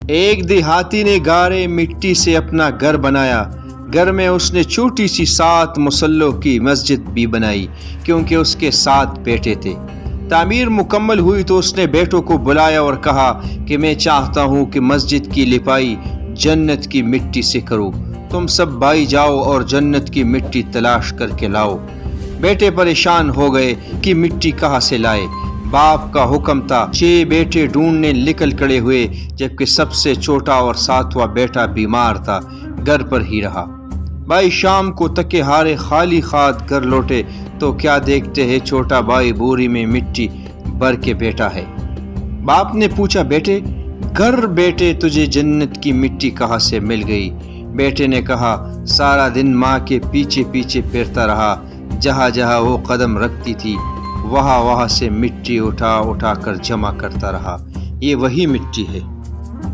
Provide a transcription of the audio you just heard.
एक देहाती ने गारे मिट्टी से अपना घर बनाया। घर में उसने छोटी सी 7 मुसल्लों की मस्जिद भी बनाई, क्योंकि उसके 7 बेटे थे। तामीर मुकम्मल हुई तो उसने बेटों को बुलाया और कहा कि मैं चाहता हूँ कि मस्जिद की लिपाई जन्नत की मिट्टी से करूँ। तुम सब भाई जाओ और जन्नत की मिट्टी तलाश करके लाओ। बेटे परेशान हो गए कि मिट्टी कहाँ से लाए। बाप का हुक्म था। 6 बेटे ढूंढने निकल खड़े हुए, जबकि सबसे छोटा और 7वां बेटा बीमार था, घर पर ही रहा। भाई शाम को तके हारे खाली खाद घर लौटे तो क्या देखते हैं, छोटा भाई बोरी में मिट्टी भर के बैठा है। बाप ने पूछा, बेटे तुझे जन्नत की मिट्टी कहाँ से मिल गई? बेटे ने कहा, सारा दिन माँ के पीछे पीछे फिरता रहा। जहाँ जहाँ वो कदम रखती थी वहाँ वहाँ से मिट्टी उठा उठा कर जमा करता रहा। ये वही मिट्टी है